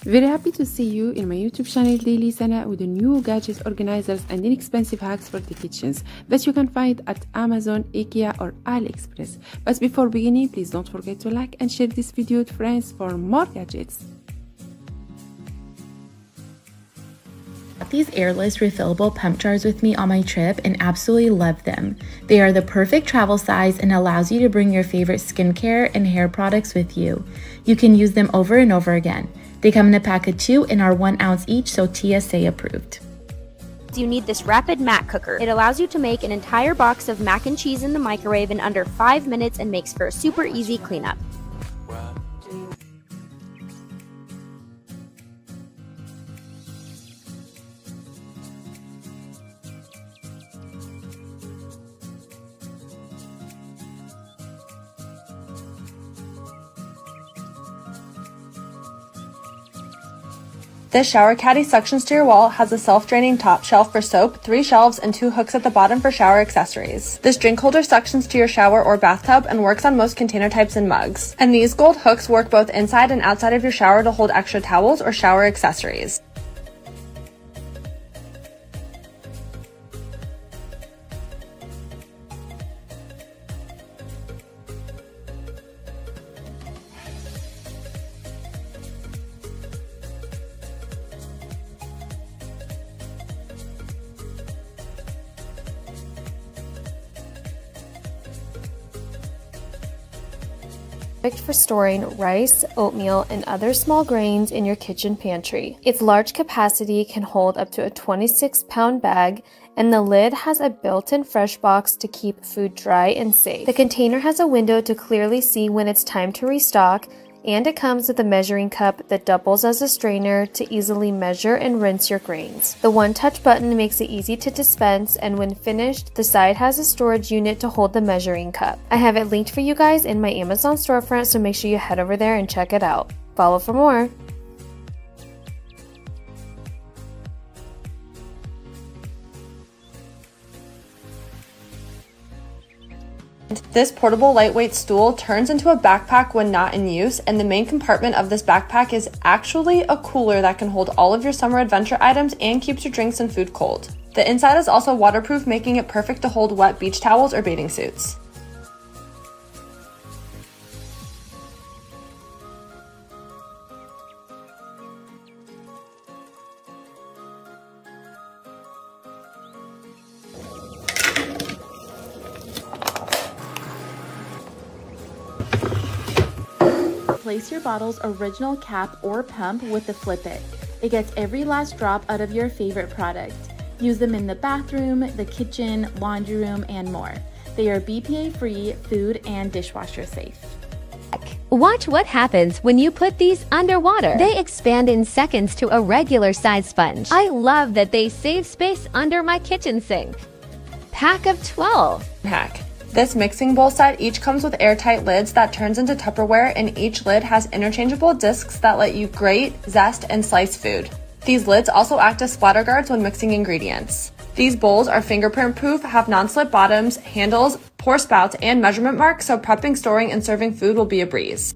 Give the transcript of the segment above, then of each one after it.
Very happy to see you in my YouTube channel daily Sana with the new gadget organizers and inexpensive hacks for the kitchens that you can find at Amazon, IKEA or AliExpress. But before beginning, please don't forget to like and share this video with friends for more gadgets. These airless refillable pump jars with me on my trip and absolutely love them. They are the perfect travel size and allows you to bring your favorite skincare and hair products with you. You can use them over and over again. They come in a pack of 2 and are 1 ounce each, so TSA approved. You need this rapid mac cooker. It allows you to make an entire box of mac and cheese in the microwave in under 5 minutes and makes for a super easy cleanup. This shower caddy suctions to your wall, has a self-draining top shelf for soap, 3 shelves, and 2 hooks at the bottom for shower accessories. This drink holder suctions to your shower or bathtub and works on most container types and mugs. And these gold hooks work both inside and outside of your shower to hold extra towels or shower accessories. Perfect for storing rice, oatmeal, and other small grains in your kitchen pantry. Its large capacity can hold up to a 26-pound bag, and the lid has a built-in fresh box to keep food dry and safe. The container has a window to clearly see when it's time to restock, and it comes with a measuring cup that doubles as a strainer to easily measure and rinse your grains. The one-touch button makes it easy to dispense, and when finished, the side has a storage unit to hold the measuring cup. I have it linked for you guys in my Amazon storefront, so make sure you head over there and check it out. Follow for more. This portable lightweight stool turns into a backpack when not in use, and the main compartment of this backpack is actually a cooler that can hold all of your summer adventure items and keeps your drinks and food cold. The inside is also waterproof, making it perfect to hold wet beach towels or bathing suits. Replace your bottle's original cap or pump with the Flip It. It gets every last drop out of your favorite product. Use them in the bathroom, the kitchen, laundry room, and more. They are BPA-free, food and dishwasher safe. Watch what happens when you put these underwater. They expand in seconds to a regular size sponge. I love that they save space under my kitchen sink. Pack of 12. Hack. This mixing bowl set each comes with airtight lids that turns into Tupperware, and each lid has interchangeable discs that let you grate, zest, and slice food. These lids also act as splatter guards when mixing ingredients. These bowls are fingerprint proof, have non-slip bottoms, handles, pour spouts, and measurement marks, so prepping, storing, and serving food will be a breeze.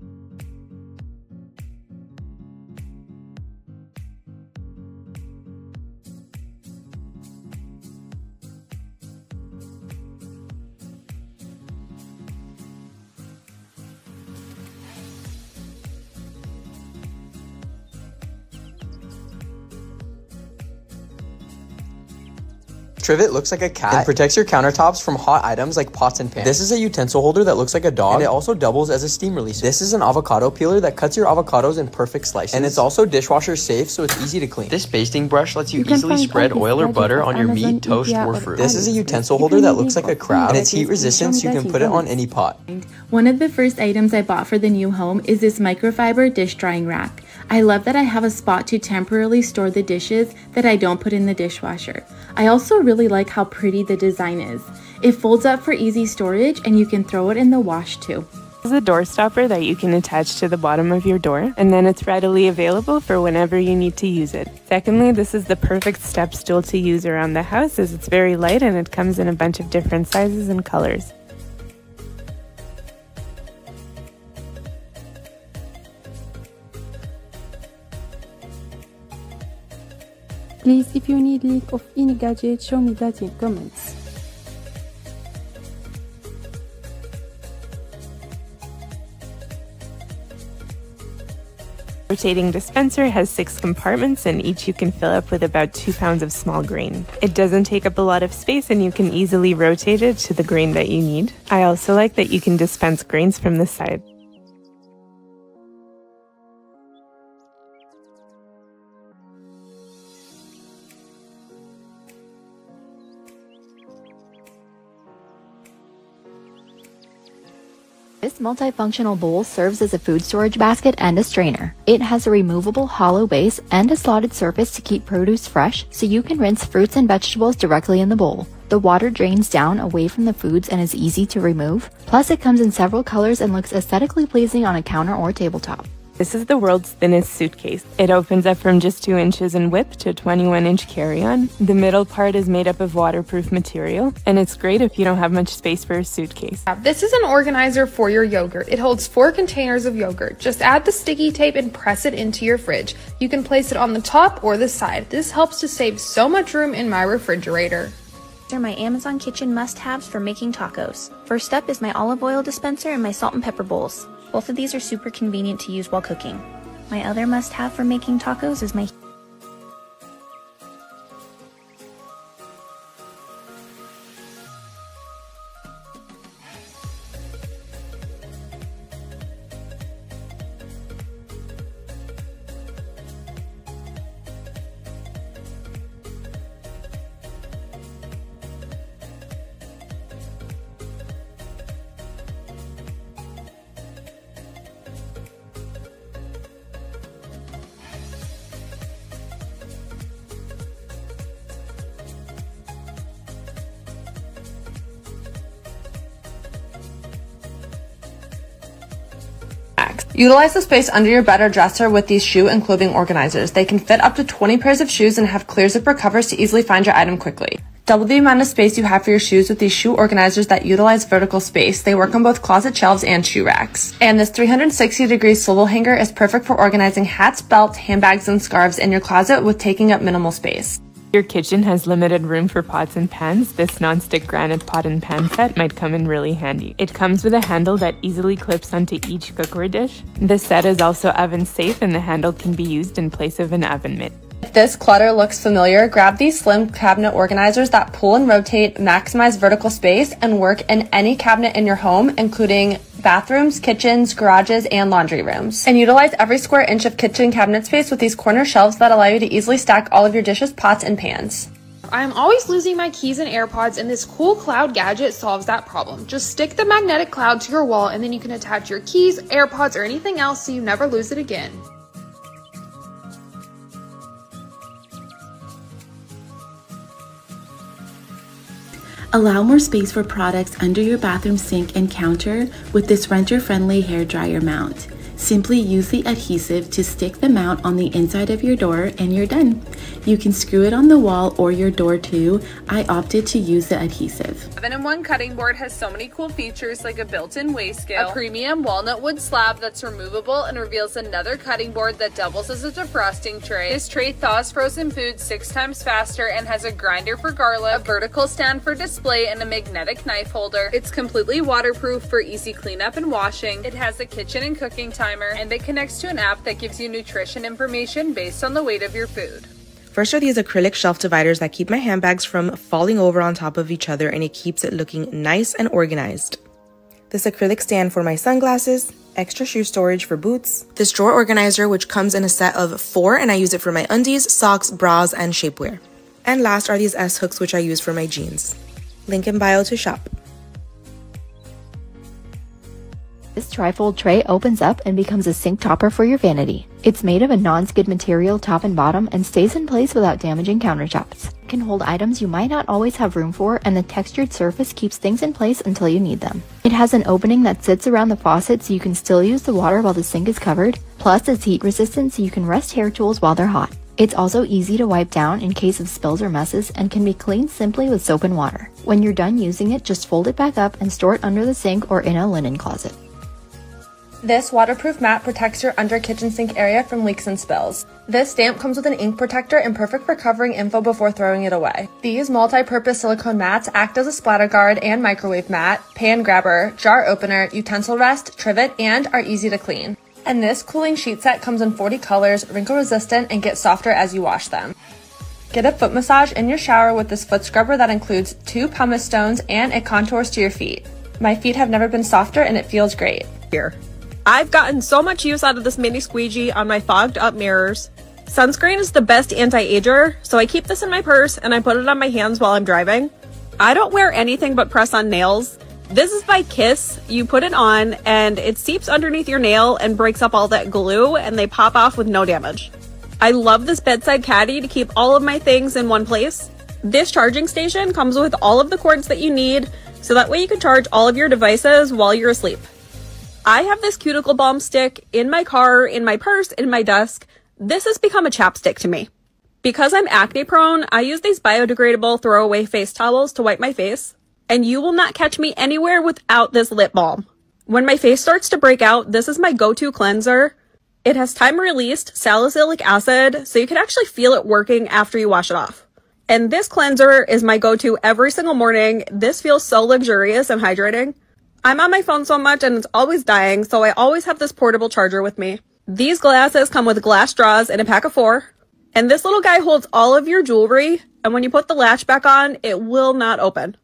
Trivet looks like a cat and protects your countertops from hot items like pots and pans. This is a utensil holder that looks like a dog, and it also doubles as a steam releaser. This is an avocado peeler that cuts your avocados in perfect slices, and it's also dishwasher safe, so it's easy to clean. This basting brush lets you easily spread oil or butter on your meat, toast, or fruit. This is a utensil holder that looks like a crab, and it's heat resistant, so you can put it on any pot. One of the first items I bought for the new home is this microfiber dish drying rack. I love that I have a spot to temporarily store the dishes that I don't put in the dishwasher. I also really like how pretty the design is. It folds up for easy storage, and you can throw it in the wash too. This is a door stopper that you can attach to the bottom of your door, and then it's readily available for whenever you need to use it. Secondly, this is the perfect step stool to use around the house, as it's very light and it comes in a bunch of different sizes and colors. Please, if you need link of any gadget, show me that in comments. Rotating dispenser has 6 compartments, and each you can fill up with about 2 pounds of small grain. It doesn't take up a lot of space, and you can easily rotate it to the grain that you need. I also like that you can dispense grains from the side. This multifunctional bowl serves as a food storage basket and a strainer. It has a removable hollow base and a slotted surface to keep produce fresh, so you can rinse fruits and vegetables directly in the bowl. The water drains down away from the foods and is easy to remove. Plus, it comes in several colors and looks aesthetically pleasing on a counter or tabletop. This is the world's thinnest suitcase. It opens up from just 2 inches in width to 21-inch carry-on. The middle part is made up of waterproof material, and it's great if you don't have much space for a suitcase. This is an organizer for your yogurt. It holds 4 containers of yogurt. Just add the sticky tape and press it into your fridge. You can place it on the top or the side. This helps to save so much room in my refrigerator. These are my Amazon kitchen must-haves for making tacos. First up is my olive oil dispenser and my salt and pepper bowls. Both of these are super convenient to use while cooking. My other must-have for making tacos is my Utilize the space under your bed or dresser with these shoe and clothing organizers. They can fit up to 20 pairs of shoes and have clear zipper covers to easily find your item quickly. Double the amount of space you have for your shoes with these shoe organizers that utilize vertical space. They work on both closet shelves and shoe racks. And this 360-degree swivel hanger is perfect for organizing hats, belts, handbags, and scarves in your closet with taking up minimal space. Your kitchen has limited room for pots and pans. This non-stick granite pot and pan set might come in really handy. It comes with a handle that easily clips onto each cookware dish. The set is also oven safe, and the handle can be used in place of an oven mitt. If this clutter looks familiar, grab these slim cabinet organizers that pull and rotate, maximize vertical space, and work in any cabinet in your home, including bathrooms, kitchens, garages, and laundry rooms. And utilize every square inch of kitchen cabinet space with these corner shelves that allow you to easily stack all of your dishes, pots, and pans. I am always losing my keys and AirPods, and this cool cloud gadget solves that problem. Just stick the magnetic cloud to your wall, and then you can attach your keys, AirPods, or anything else so you never lose it again. Allow more space for products under your bathroom sink and counter with this renter-friendly hairdryer mount. Simply use the adhesive to stick the mount on the inside of your door and you're done. You can screw it on the wall or your door too. I opted to use the adhesive. 7-in-1 cutting board has so many cool features like a built-in weigh scale, a premium walnut wood slab that's removable and reveals another cutting board that doubles as a defrosting tray. This tray thaws frozen foods 6 times faster and has a grinder for garlic, a vertical stand for display, and a magnetic knife holder. It's completely waterproof for easy cleanup and washing. It has a kitchen and cooking timer, and it connects to an app that gives you nutrition information based on the weight of your food. First are these acrylic shelf dividers that keep my handbags from falling over on top of each other, and it keeps it looking nice and organized. This acrylic stand for my sunglasses, extra shoe storage for boots, this drawer organizer which comes in a set of 4 and I use it for my undies, socks, bras, and shapewear. And last are these S-hooks which I use for my jeans. Link in bio to shop. This trifold tray opens up and becomes a sink topper for your vanity. It's made of a non-skid material top and bottom and stays in place without damaging countertops. It can hold items you might not always have room for, and the textured surface keeps things in place until you need them. It has an opening that sits around the faucet so you can still use the water while the sink is covered, plus it's heat resistant so you can rest hair tools while they're hot. It's also easy to wipe down in case of spills or messes and can be cleaned simply with soap and water. When you're done using it, just fold it back up and store it under the sink or in a linen closet. This waterproof mat protects your under kitchen sink area from leaks and spills. This stamp comes with an ink protector and perfect for covering info before throwing it away. These multi-purpose silicone mats act as a splatter guard and microwave mat, pan grabber, jar opener, utensil rest, trivet, and are easy to clean. And this cooling sheet set comes in 40 colors, wrinkle resistant, and gets softer as you wash them. Get a foot massage in your shower with this foot scrubber that includes 2 pumice stones and it contours to your feet. My feet have never been softer and it feels great. Here. I've gotten so much use out of this mini squeegee on my fogged up mirrors. Sunscreen is the best anti-ager, so I keep this in my purse and I put it on my hands while I'm driving. I don't wear anything but press-on nails. This is by Kiss. You put it on and it seeps underneath your nail and breaks up all that glue and they pop off with no damage. I love this bedside caddy to keep all of my things in one place. This charging station comes with all of the cords that you need, so that way you can charge all of your devices while you're asleep. I have this cuticle balm stick in my car, in my purse, in my desk. This has become a chapstick to me. Because I'm acne prone, I use these biodegradable throwaway face towels to wipe my face, and you will not catch me anywhere without this lip balm. When my face starts to break out, this is my go-to cleanser. It has time-released salicylic acid, so you can actually feel it working after you wash it off. And this cleanser is my go-to every single morning. This feels so luxurious and hydrating. I'm on my phone so much and it's always dying, so I always have this portable charger with me. These glasses come with glass straws in a pack of 4. And this little guy holds all of your jewelry, and when you put the latch back on, it will not open.